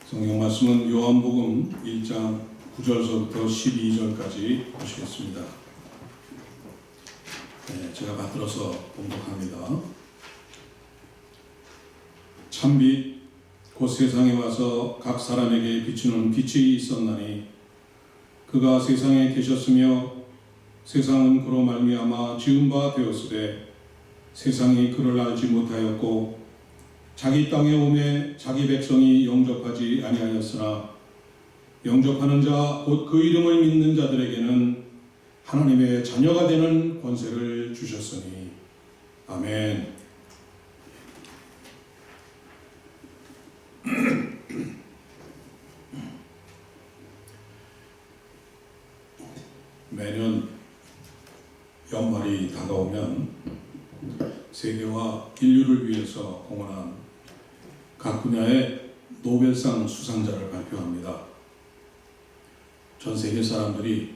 성경 말씀은 요한복음 1장 9절서부터 12절까지 보시겠습니다. 제가 받들어서 봉독합니다. 참빛 곧 세상에 와서 각 사람에게 비추는 빛이 있었나니 그가 세상에 계셨으며 세상은 그로 말미암아 지은 바 되었으되 세상이 그를 알지 못하였고 자기 땅에 오매 자기 백성이 영접하지 아니하였으나 영접하는 자 곧 그 이름을 믿는 자들에게는 하나님의 자녀가 되는 권세를 주셨으니 아멘. 매년 연말이 다가오면 세계와 인류를 위해서 공헌한 각 분야의 노벨상 수상자를 발표합니다. 전 세계 사람들이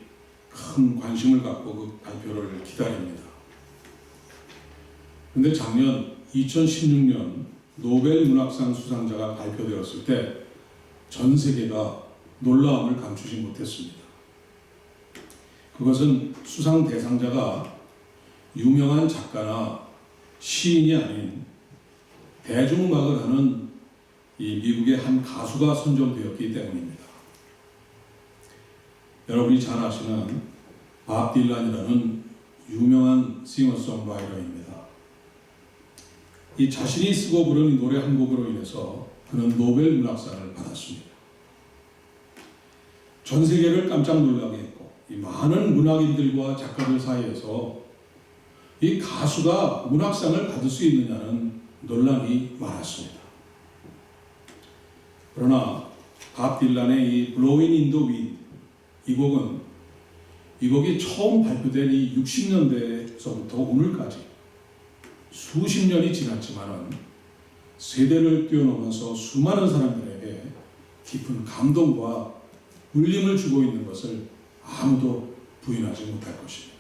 큰 관심을 갖고 그 발표를 기다립니다. 그런데 작년 2016년 노벨 문학상 수상자가 발표되었을 때 전 세계가 놀라움을 감추지 못했습니다. 그것은 수상 대상자가 유명한 작가나 시인이 아닌 대중음악을 하는 이 미국의 한 가수가 선정되었기 때문입니다. 여러분이 잘 아시는 밥 딜란이라는 유명한 싱어송라이터입니다. 이 자신이 쓰고 부른 노래 한 곡으로 인해서 그는 노벨 문학상을 받았습니다. 전 세계를 깜짝 놀라게 했고 이 많은 문학인들과 작가들 사이에서 이 가수가 문학상을 받을 수 있느냐는 논란이 많았습니다. 그러나 밥 딜란의 이 Blowing in the Wind 이 곡이 처음 발표된 이 60년대에서부터 오늘까지 수십 년이 지났지만은 세대를 뛰어넘어서 수많은 사람들에게 깊은 감동과 울림을 주고 있는 것을 아무도 부인하지 못할 것입니다.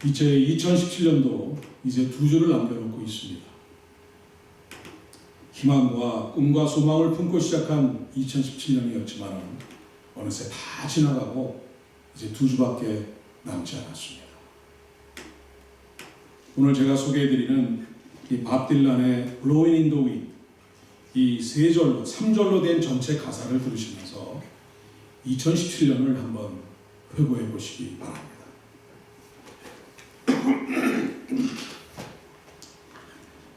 이제 2017년도 이제 2주를 남겨놓고 있습니다. 희망과 꿈과 소망을 품고 시작한 2017년이었지만 어느새 다 지나가고 이제 2주밖에 남지 않았습니다. 오늘 제가 소개해드리는 이 밥 딜란의 Blowing in the Wind 이 3절로 된 전체 가사를 들으시면서 2017년을 한번 회고해 보시기 바랍니다.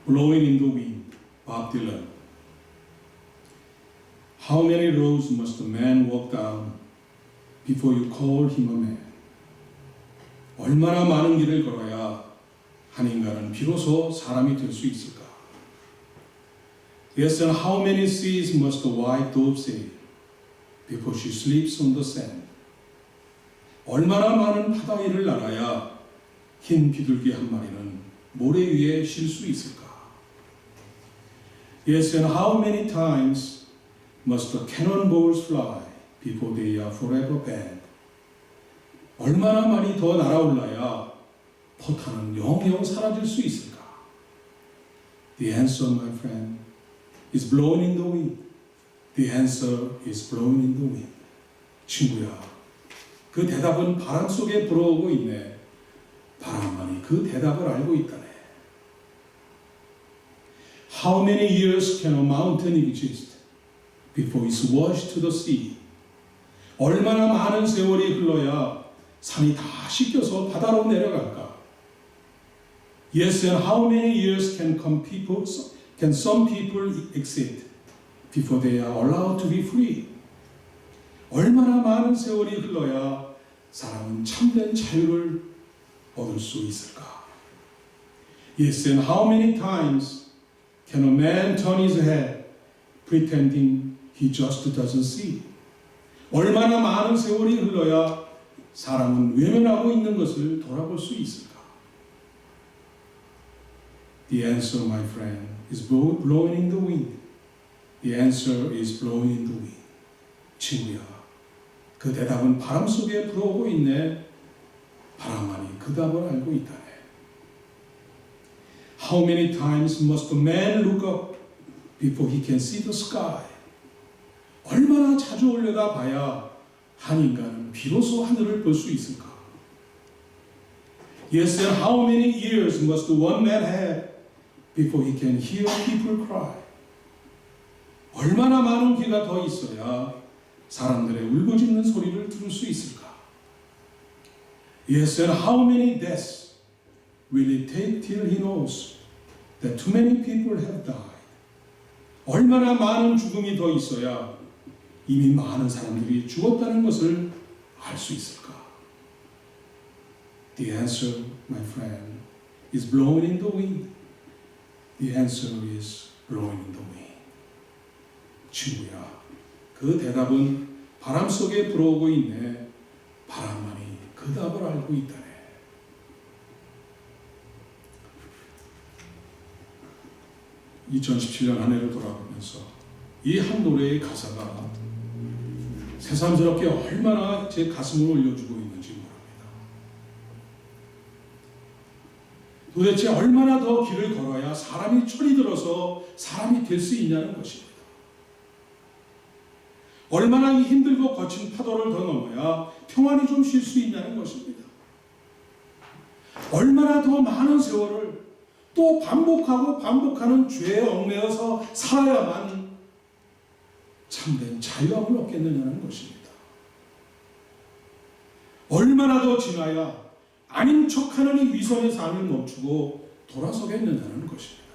Blowing in the Wind, 밥 딜란. How many roads must a man walk down before you call him a man? 얼마나 많은 길을 걸어야 한 인간은 비로소 사람이 될 수 있을까? Yes, and how many seas must the white dove sail before she sleeps on the sand? 얼마나 많은 바다 위를 날아야 흰 비둘기 한 마리는 모래 위에 쉴 수 있을까? Yes, and how many times must the cannonballs fly before they are forever banned? 얼마나 많이 더 날아올라야 포탄은 영영 사라질 수 있을까? The answer, my friend, is blowing in the wind. The answer is blowing in the wind. 친구야, 그 대답은 바람 속에 불어오고 있네. 바람만이 그 대답을 알고 있다네. How many years can a mountain exist before it's washed to the sea? 얼마나 많은 세월이 흘러야 산이 다 씻겨서 바다로 내려갈까? Yes, and how many years can some people exist before they are allowed to be free? 얼마나 많은 세월이 흘러야 사람은 참된 자유를 얻을 수 있을까? Yes, and how many times can a man turn his head pretending he just doesn't see? 얼마나 많은 세월이 흘러야 사람은 외면하고 있는 것을 돌아볼 수 있을까? The answer, my friend, is blowing in the wind. The answer is blowing in the wind. 친구야, 그 대답은 바람 속에 불어오고 있네. 바람만이 그 답을 알고 있다네. How many times must a man look up before he can see the sky. 얼마나 자주 올려다 봐야 한 인간은 비로소 하늘을 볼 수 있을까? Yes, and how many ears must one man have before he can hear people cry? 얼마나 많은 귀가 더 있어야 사람들의 울부짖는 소리를 들을 수 있을까? Yes, and how many deaths will it take till he knows that too many people have died? 얼마나 많은 죽음이 더 있어야 이미 많은 사람들이 죽었다는 것을 알 수 있을까? The answer, my friend, is blowing in the wind. The answer is blowing in the wind. 친구야, 그 대답은 바람 속에 불어오고 있네. 바람만이 그 답을 알고 있다네. (2017년) 한 해를 돌아보면서 이 한 노래의 가사가 새삼스럽게 얼마나 제 가슴을 올려주고 있는지 모릅니다. 도대체 얼마나 더 길을 걸어야 사람이 철이 들어서 사람이 될 수 있냐는 것입니다. 얼마나 힘들고 거친 파도를 더 넘어야 평안히 좀 쉴 수 있냐는 것입니다. 얼마나 더 많은 세월을 또 반복하고 반복하는 죄에 얽매여서 살아야만 참된 자유함을 얻겠느냐는 것입니다. 얼마나 더 지나야 아닌 척하는 이 위선의 삶을 멈추고 돌아서겠느냐는 것입니다.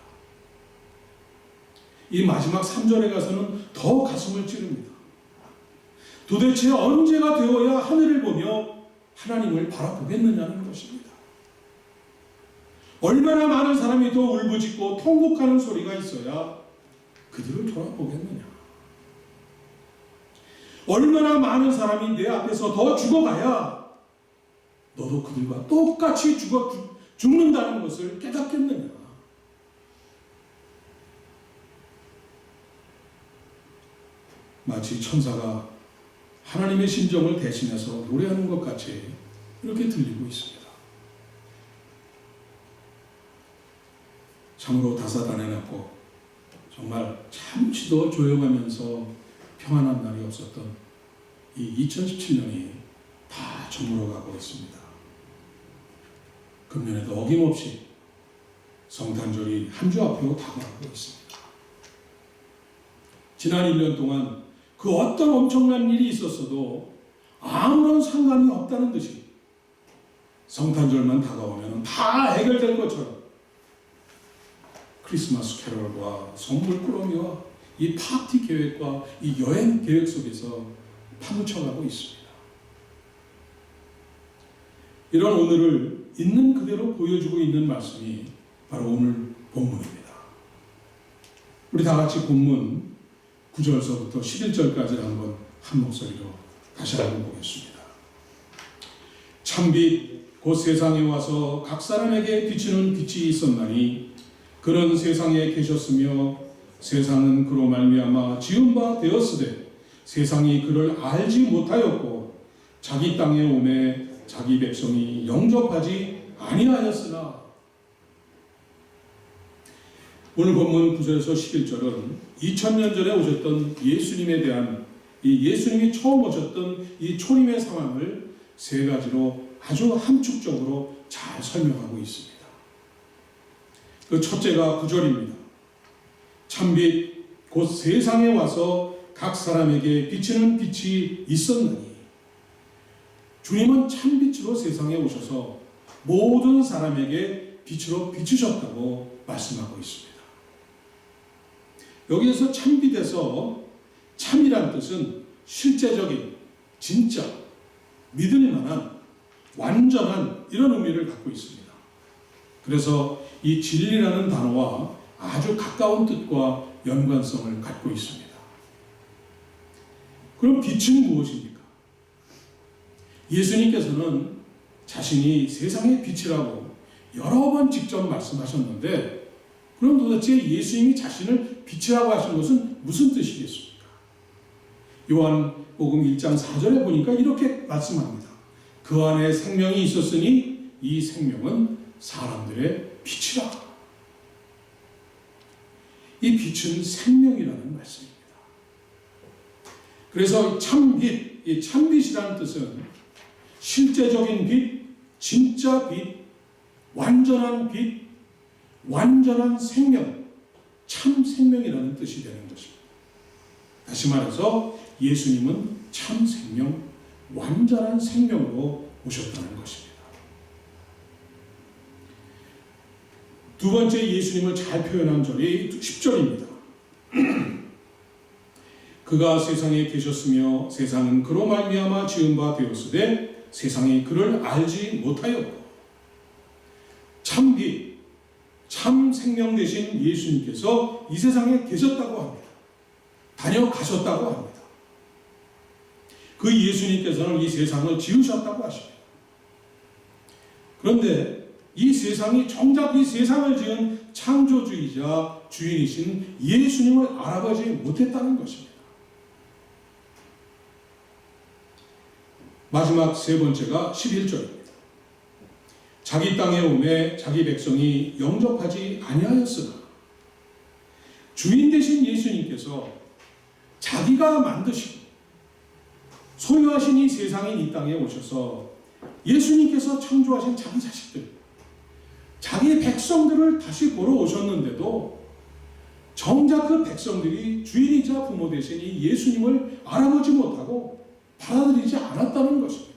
이 마지막 3절에 가서는 더 가슴을 찌릅니다. 도대체 언제가 되어야 하늘을 보며 하나님을 바라보겠느냐는 것입니다. 얼마나 많은 사람이 더 울부짖고 통곡하는 소리가 있어야 그들을 돌아보겠느냐. 얼마나 많은 사람이 내 앞에서 더 죽어가야 너도 그들과 똑같이 죽는다는 것을 깨닫겠느냐. 마치 천사가 하나님의 심정을 대신해서 노래하는 것 같이 이렇게 들리고 있습니다. 참으로 다사다난하고 정말 잠시도 조용하면서 평안한 날이 없었던 이 2017년이 다 저물어가고 있습니다. 금년에도 어김없이 성탄절이 한 주 앞으로 다가가고 있습니다. 지난 1년 동안 그 어떤 엄청난 일이 있었어도 아무런 상관이 없다는 듯이 성탄절만 다가오면 다 해결될 것처럼 크리스마스 캐럴과 선물 꾸러미와 이 파티 계획과 이 여행 계획 속에서 파묻혀가고 있습니다. 이런 오늘을 있는 그대로 보여주고 있는 말씀이 바로 오늘 본문입니다. 우리 다 같이 본문 9절서부터 11절까지 한번 한 목소리로 다시 한번 보겠습니다. 참빛 곧 세상에 와서 각 사람에게 비치는 빛이 있었나니 그는 세상에 계셨으며 세상은 그로 말미암아 지은 바 되었으되 세상이 그를 알지 못하였고 자기 땅에 오매 자기 백성이 영접하지 아니하였으나. 오늘 본문 9절에서 11절은 2000년 전에 오셨던 예수님에 대한 이 예수님이 처음 오셨던 이 초림의 상황을 세 가지로 아주 함축적으로 잘 설명하고 있습니다. 그 첫째가 9절입니다. 참빛 곧 세상에 와서 각 사람에게 비치는 빛이 있었나니. 주님은 참빛으로 세상에 오셔서 모든 사람에게 빛으로 비추셨다고 말씀하고 있습니다. 여기에서 참빛에서 참이란 뜻은 실제적인, 진짜, 믿을 만한, 완전한 이런 의미를 갖고 있습니다. 그래서 이 진리라는 단어와 아주 가까운 뜻과 연관성을 갖고 있습니다. 그럼 빛은 무엇입니까? 예수님께서는 자신이 세상의 빛이라고 여러 번 직접 말씀하셨는데, 그럼 도대체 예수님이 자신을 빛이라고 하신 것은 무슨 뜻이겠습니까? 요한복음 1장 4절에 보니까 이렇게 말씀합니다. 그 안에 생명이 있었으니 이 생명은 사람들의 빛이라. 이 빛은 생명이라는 말씀입니다. 그래서 참빛, 이 참빛이라는 뜻은 실제적인 빛, 진짜 빛, 완전한 빛, 완전한 생명, 참 생명이라는 뜻이 되는 것입니다. 다시 말해서 예수님은 참 생명, 완전한 생명으로 오셨다는 것입니다. 두 번째 예수님을 잘 표현한 절이 10절입니다. 그가 세상에 계셨으며 세상은 그로 말미암아 지은 바 되었으되 세상이 그를 알지 못하였고, 참빛, 참 생명 되신 예수님께서 이 세상에 계셨다고 합니다. 다녀가셨다고 합니다. 그 예수님께서는 이 세상을 지으셨다고 하십니다. 그런데 이 세상이 정작 이 세상을 지은 창조주이자 주인이신 예수님을 알아보지 못했다는 것입니다. 마지막 세 번째가 11절입니다. 자기 땅에 오매 자기 백성이 영접하지 아니하였으나, 주인 되신 예수님께서 자기가 만드시고 소유하신 이 세상인 이 땅에 오셔서 예수님께서 창조하신 자기 자식들, 자기 백성들을 다시 보러 오셨는데도 정작 그 백성들이 주인이자 부모 되신 이 예수님을 알아보지 못하고 받아들이지 않았다는 것입니다.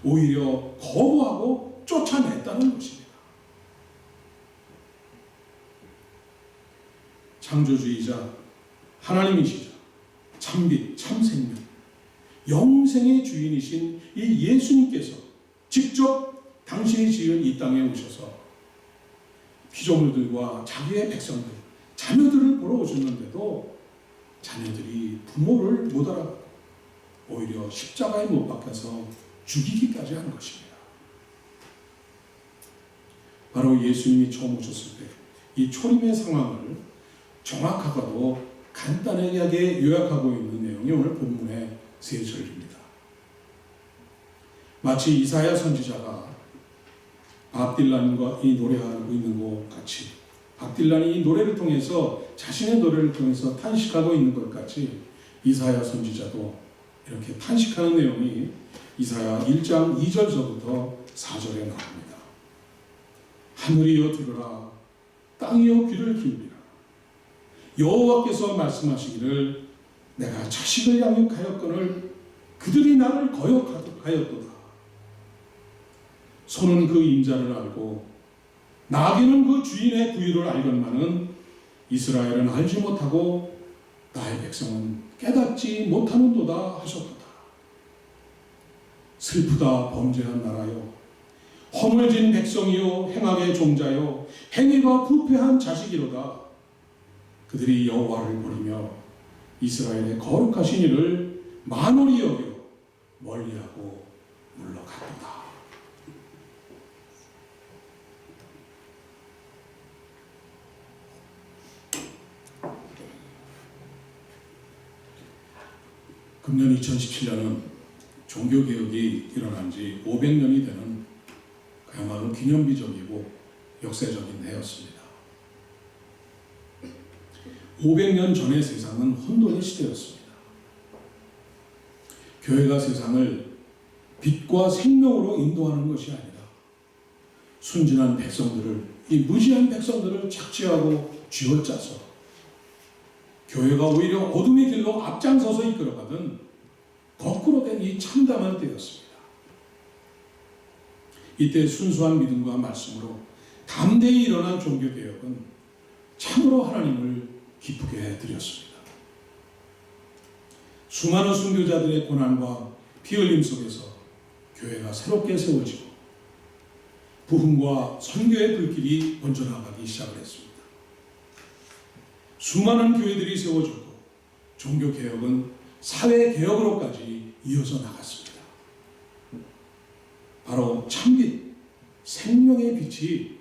오히려 거부하고 쫓아냈다는 것입니다. 창조주이자 하나님이시자 참빛, 참생명, 영생의 주인이신 이 예수님께서 직접 당신이 지은 이 땅에 오셔서 피조물들과 자기의 백성들, 자녀들을 보러 오셨는데도 자녀들이 부모를 못 알아보고 오히려 십자가에 못 박혀서 죽이기까지 한 것입니다. 바로 예수님이 처음 오셨을 때 이 초림의 상황을 정확하고도 간단하게 요약하고 있는 내용이 오늘 본문의 세 절입니다. 마치 이사야 선지자가 밥 딜란과 이 노래하고 있는 것 같이, 밥 딜란이 이 노래를 통해서 자신의 노래를 통해서 탄식하고 있는 것 같이 이사야 선지자도 이렇게 탄식하는 내용이 이사야 1장 2절서부터 4절에 나옵니다. 하늘이여 들으라, 땅이여 귀를 기울이라. 여호와께서 말씀하시기를 내가 자식을 양육하였거늘 그들이 나를 거역하였도다. 소는 그 임자를 알고 나귀는 그 주인의 부유를 알건만은 이스라엘은 알지 못하고 나의 백성은 깨닫지 못하는도다 하셨도다. 슬프다 범죄한 나라요, 허물진 백성이요, 행악의 종자요, 행위가 부패한 자식이로다. 그들이 여호와를 버리며 이스라엘의 거룩하신 이를 만홀히 여겨 멀리하고 물러갔도다. 금년 2017년은 종교개혁이 일어난 지 500년이 되는 그야말로 기념비적이고 역사적인 해였습니다. 500년 전의 세상은 혼돈의 시대였습니다. 교회가 세상을 빛과 생명으로 인도하는 것이 아니라 순진한 백성들을, 이 무지한 백성들을 착취하고 쥐어짜서 교회가 오히려 어둠의 길로 앞장서서 이끌어가던 거꾸로 된 이 참담한 때였습니다. 이때 순수한 믿음과 말씀으로 담대히 일어난 종교개혁은 참으로 하나님을 기쁘게 해드렸습니다. 수많은 순교자들의 고난과 피 흘림 속에서 교회가 새롭게 세워지고 부흥과 선교의 불길이 번져나가기 시작을 했습니다. 수많은 교회들이 세워졌고 종교개혁은 사회개혁으로까지 이어져 나갔습니다. 바로 참빛, 생명의 빛이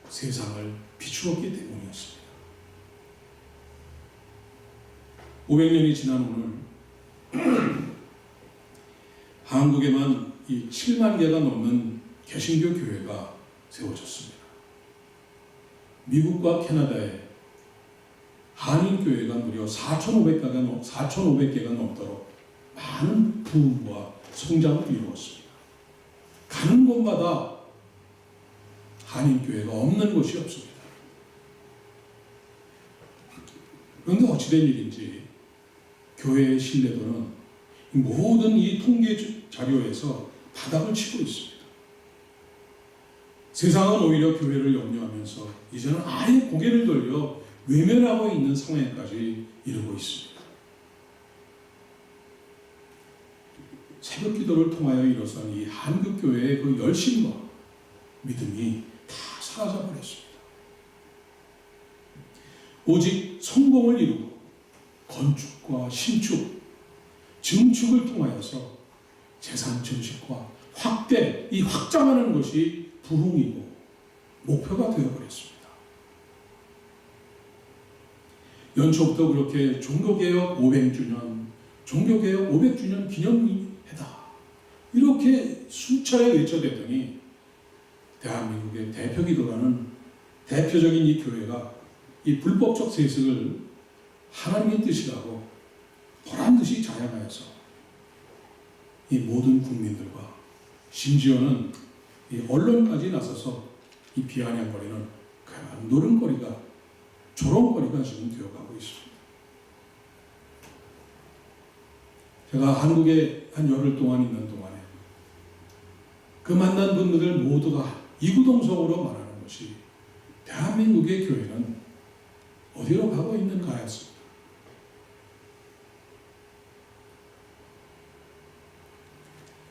세상을 비추었기 때문이었습니다. 500년이 지난 오늘 한국에만 이 7만 개가 넘는 개신교 교회가 세워졌습니다. 미국과 캐나다에 한인교회가 무려 4,500개가 넘도록 많은 부흥과 성장을 이루었습니다. 가는 곳마다 한인교회가 없는 곳이 없습니다. 그런데 어찌된 일인지 교회의 신뢰도는 모든 이 통계 자료에서 바닥을 치고 있습니다. 세상은 오히려 교회를 염려하면서 이제는 아예 고개를 돌려 외면하고 있는 상황까지 이르고 있습니다. 새벽 기도를 통하여 일어선 이 한국교회의 그 열심과 믿음이 다 사라져 버렸습니다. 오직 성공을 이루고 건축과 신축, 증축을 통하여서 재산 증식과 확대, 이 확장하는 것이 부흥이고 목표가 되어버렸습니다. 연초부터 그렇게 종교개혁 500주년, 종교개혁 500주년 기념해다 이렇게 수차례 외쳐대더니 대한민국의 대표기도라는 대표적인 이 교회가 이 불법적 세습을 하나님의 뜻이라고 보란듯이 자행하여서 이 모든 국민들과 심지어는 이 언론까지 나서서 이 비아냥거리는 그런 노름거리가, 조롱거리가 지금 되어가고 있습니다. 제가 한국에 한 열흘 동안 있는 동안에 그 만난 분들 모두가 이구동성으로 말하는 것이 대한민국의 교회는 어디로 가고 있는가였습니다.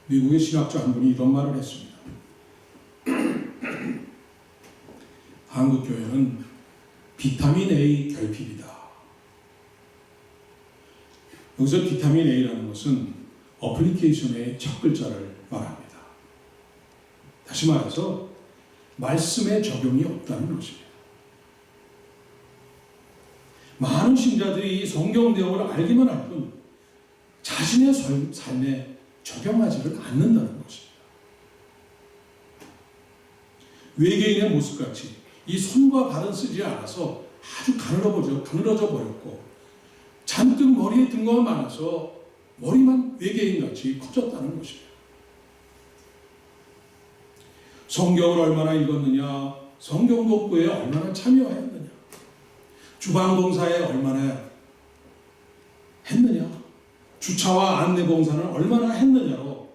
미국의 신학자 한 분이 이런 말을 했습니다. 한국교회는 비타민 A 결핍이다. 여기서 비타민 A라는 것은 어플리케이션의 첫 글자를 말합니다. 다시 말해서 말씀의 적용이 없다는 것입니다. 많은 신자들이 이 성경 내용을 알기만 할 뿐 자신의 삶에 적용하지를 않는다는 것입니다. 외계인의 모습같이 이 손과 발은 쓰지 않아서 아주 가늘어져 버렸고 잔뜩 머리에 든 것만 많아서 머리만 외계인같이 커졌다는 것입니다. 성경을 얼마나 읽었느냐, 성경 독후에 얼마나 참여하였느냐, 주방봉사에 얼마나 했느냐, 주차와 안내봉사는 얼마나 했느냐로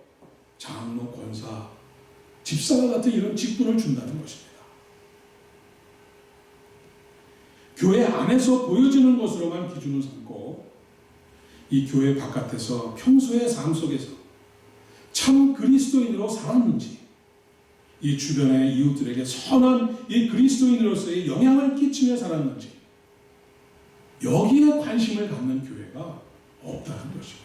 장로, 권사, 집사와 같은 이런 직분을 준다는 것입니다. 교회 안에서 보여지는 것으로만 기준을 삼고 이 교회 바깥에서 평소의 삶 속에서 참 그리스도인으로 살았는지, 이 주변의 이웃들에게 선한 이 그리스도인으로서의 영향을 끼치며 살았는지, 여기에 관심을 갖는 교회가 없다는 것입니다.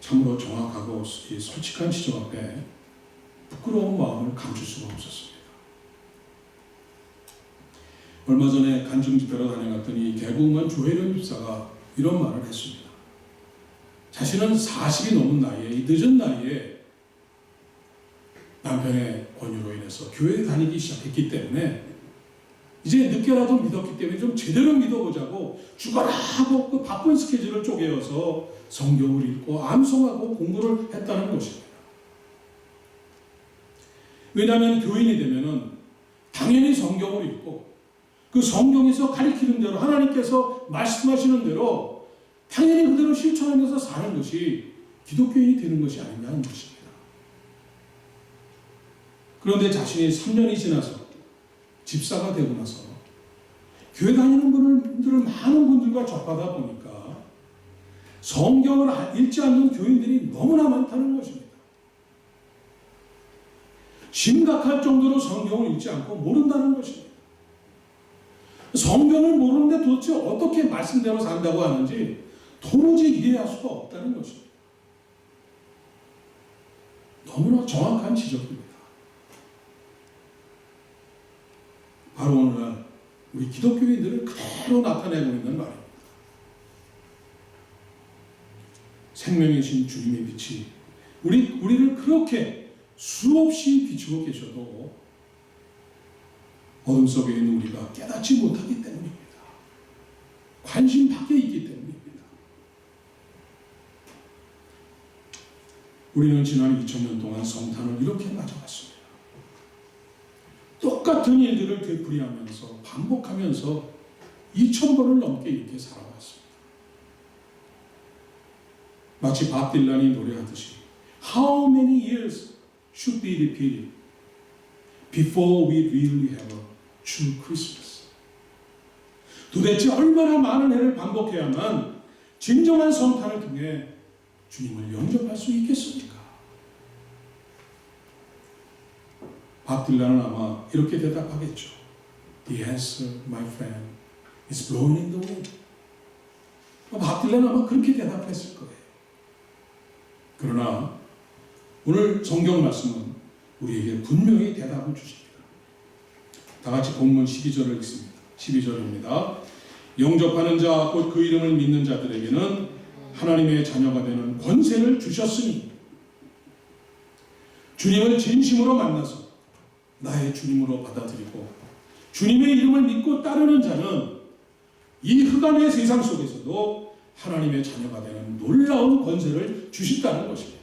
참으로 정확하고 이 솔직한 지적 앞에 부끄러운 마음을 감출 수가 없었습니다. 얼마 전에 간증 집회로 다녀갔더니 개국만 조혜련 집사가 이런 말을 했습니다. 자신은 40이 넘은 나이에, 이 늦은 나이에 남편의 권유로 인해서 교회에 다니기 시작했기 때문에 이제 늦게라도 믿었기 때문에 좀 제대로 믿어보자고 죽어라 하고 그 바쁜 스케줄을 쪼개어서 성경을 읽고 암송하고 공부를 했다는 것입니다. 왜냐하면 교인이 되면은 당연히 성경을 읽고 그 성경에서 가리키는 대로 하나님께서 말씀하시는 대로 당연히 그대로 실천하면서 사는 것이 기독교인이 되는 것이 아니냐는 것입니다. 그런데 자신이 3년이 지나서 집사가 되고 나서 교회 다니는 분들을 많은 분들과 접하다 보니까 성경을 읽지 않는 교인들이 너무나 많다는 것입니다. 심각할 정도로 성경을 읽지 않고 모른다는 것입니다. 성경을 모르는데 도대체 어떻게 말씀대로 산다고 하는지 도무지 이해할 수가 없다는 것입니다. 너무나 정확한 지적입니다. 바로 오늘날 우리 기독교인들을 그대로 나타내고 있는 말입니다. 생명이신 주님의 빛이 우리를 그렇게 수없이 비추고 계셔도 어둠 속에 있는 우리가 깨닫지 못하기 때문입니다. 관심 밖에 있기 때문입니다. 우리는 지난 2000년 동안 성탄을 이렇게 맞아왔습니다. 똑같은 일들을 되풀이하면서 반복하면서 2000번을 넘게 이렇게 살아왔습니다. 마치 밥 딜란이 노래하듯이 How many years should be repeated before we really have a true Christmas? 도대체 얼마나 많은 해를 반복해야만 진정한 성탄을 통해 주님을 영접할 수 있겠습니까? 밥 딜란은 아마 이렇게 대답하겠죠. The answer, my friend, is blowing in the wind. 밥 딜란은 아마 그렇게 대답했을 거예요. 그러나 오늘 성경 말씀은 우리에게 분명히 대답을 주십니다. 다 같이 본문 12절을 읽습니다. 12절입니다. 영접하는 자, 곧 그 이름을 믿는 자들에게는 하나님의 자녀가 되는 권세를 주셨으니 주님을 진심으로 만나서 나의 주님으로 받아들이고 주님의 이름을 믿고 따르는 자는 이 흑암의 세상 속에서도 하나님의 자녀가 되는 놀라운 권세를 주신다는 것입니다.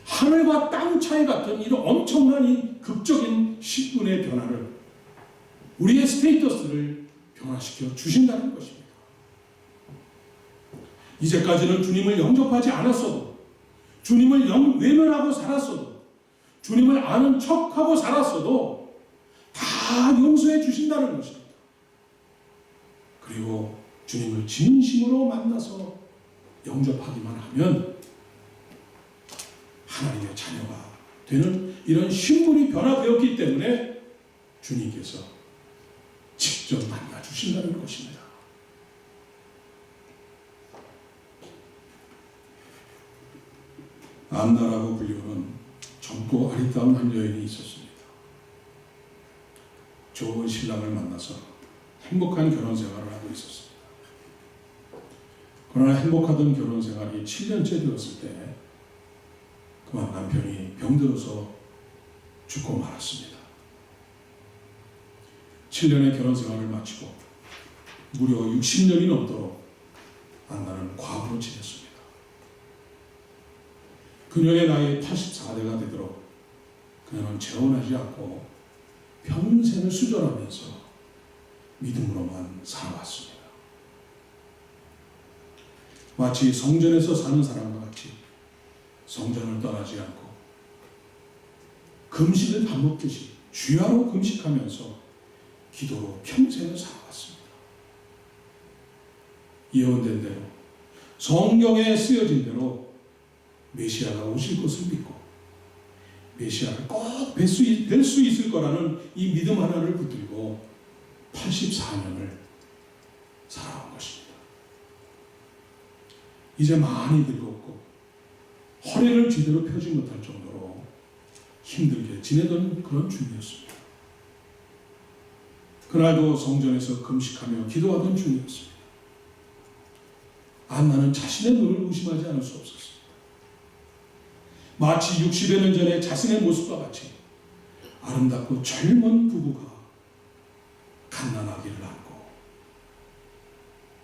하늘과 땅 차이 같은 이런 엄청난 이 극적인 신분의 변화를, 우리의 스테이터스를 변화시켜 주신다는 것입니다. 이제까지는 주님을 영접하지 않았어도, 주님을 외면하고 살았어도, 주님을 아는 척하고 살았어도 다 용서해 주신다는 것입니다. 그리고 주님을 진심으로 만나서 영접하기만 하면 하나님의 자녀가 되는 이런 신분이 변화되었기 때문에 주님께서 직접 만나 주신다는 것입니다. 안나라고 불리우는 젊고 아리따운 한 여인이 있었습니다. 좋은 신랑을 만나서 행복한 결혼 생활을 하고 있었습니다. 그러나 행복하던 결혼 생활이 7년째 되었을 때 그만 남편이 병들어서 죽고 말았습니다. 7년의 결혼 생활을 마치고 무려 60년이 넘도록 안나는 과부로 지냈습니다. 그녀의 나이 84대가 되도록 그녀는 재혼하지 않고 평생을 수절하면서 믿음으로만 살아왔습니다. 마치 성전에서 사는 사람과 같이 성전을 떠나지 않고 금식을 밥 먹듯이 주야로 금식하면서 기도로 평생을 살아왔습니다. 예언된 대로, 성경에 쓰여진 대로 메시아가 오실 것을 믿고 메시아를 꼭 뵐 수 있을 거라는 이 믿음 하나를 붙들고 84년을 살아온 것입니다. 이제 많이 늙었고 허리를 제대로 펴지 못할 정도로 힘들게 지내던 그런 중이었습니다. 그날도 성전에서 금식하며 기도하던 중이었습니다. 안나는 자신의 눈을 의심하지 않을 수 없었습니다. 마치 60여 년 전에 자신의 모습과 같이 아름답고 젊은 부부가 갓난아기를 안고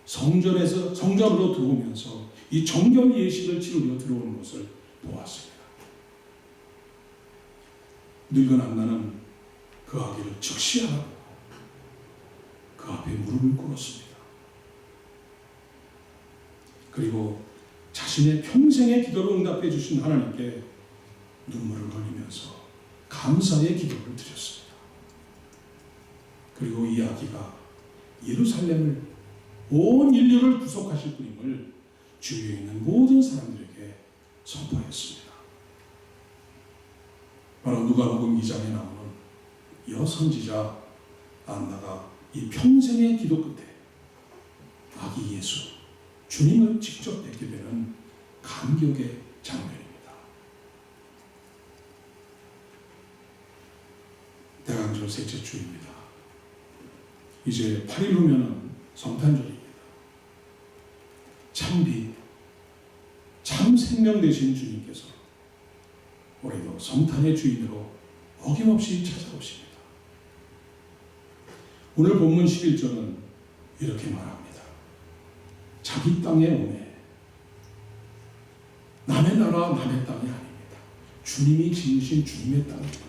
성전으로 들어오면서 이 정결 예식을 치르려 들어오는 것을 보았습니다. 늙은 안나는 그 아기를 즉시 안고 그 앞에 무릎을 꿇었습니다. 그리고 자신의 평생의 기도를 응답해 주신 하나님께 눈물을 흘리면서 감사의 기도를 드렸습니다. 그리고 이 아기가 예루살렘을, 온 인류를 구속하실 분임을 주위에 있는 모든 사람들에게 선포했습니다. 바로 누가복음 2장에 나오는 여선지자 안나가 이 평생의 기도 끝에 아기 예수, 주님을 직접 뵙게 되는 감격의 장면입니다. 대강절 셋째 주입니다. 이제 8일 후면은 성탄절입니다. 참 빛, 참 생명 되신 주님께서 올해도 성탄의 주인으로 어김없이 찾아오십니다. 오늘 본문 11절은 이렇게 말합니다. 자기 땅에 오매. 남의 나라 남의 땅이 아닙니다. 주님이 지으신 주님의 땅입니다.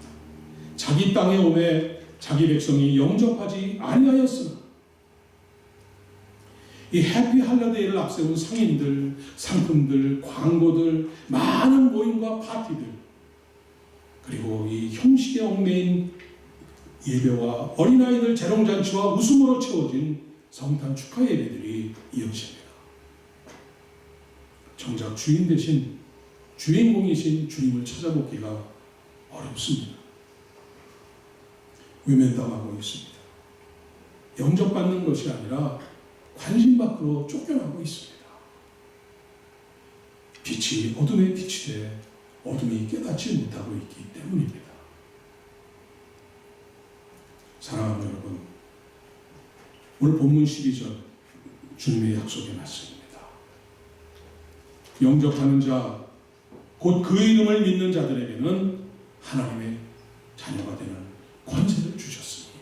자기 땅에 오매 자기 백성이 영접하지 아니하였으나 이 해피 할러데이를 앞세운 상인들, 상품들, 광고들, 많은 모임과 파티들, 그리고 이 형식에 얽매인 예배와 어린아이들 재롱잔치와 웃음으로 채워진 성탄 축하 예배들이 이어집니다. 정작 주인 대신 주인공이신 주님을 찾아보기가 어렵습니다. 외면당하고 있습니다. 영접받는 것이 아니라 관심 밖으로 쫓겨나고 있습니다. 빛이 어둠에 빛이 돼 어둠이 깨닫지 못하고 있기 때문입니다. 사랑하는 여러분, 오늘 본문 12절 주님의 약속의 말씀입니다. 영접하는 자, 곧 그 이름을 믿는 자들에게는 하나님의 자녀가 되는 권세를 주셨으니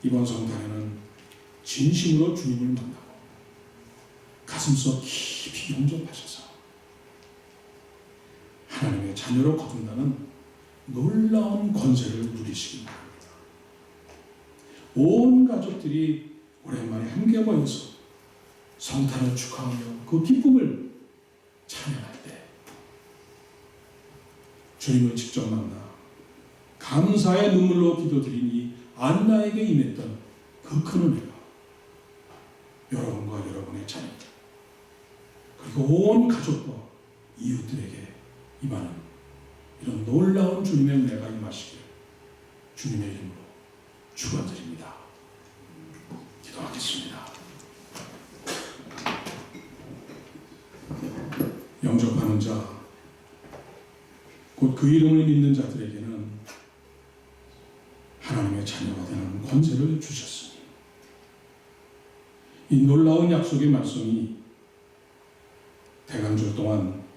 이번 성탄에는 진심으로 주님을 만나고 가슴속 깊이 영접하셔서 하나님의 자녀로 거듭나는 놀라운 권세를 누리시기 바랍니다. 온 가족들이 오랜만에 함께 모여서 성탄을 축하하며 그 기쁨을 찬양할 때 주님을 직접 만나 감사의 눈물로 기도드린 이 안나에게 임했던 그 큰 은혜가 여러분과 여러분의 자녀 그리고 온 가족과 이웃들에게 임하는 이런 놀라운 주님의 은혜가 임하시길 주님의 이름으로 축원드립니다. 기도하겠습니다. 영접하는 자, 곧 그 이름을 믿는 자들에게는 하나님의 자녀가 되는 권세를 주셨으니 이 놀라운 약속의 말씀이 대간절 동안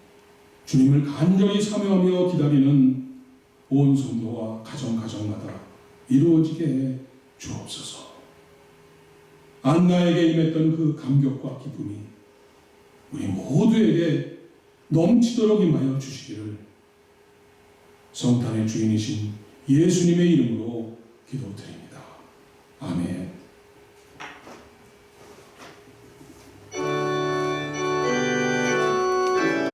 주님을 간절히 사모하며 기다리는 온 성도와 가정가정마다 이루어지게 해 주옵소서. 안나에게 임했던 그 감격과 기쁨이 우리 모두에게 넘치도록 임하여 주시기를 성탄의 주인이신 예수님의 이름으로 기도드립니다. 아멘.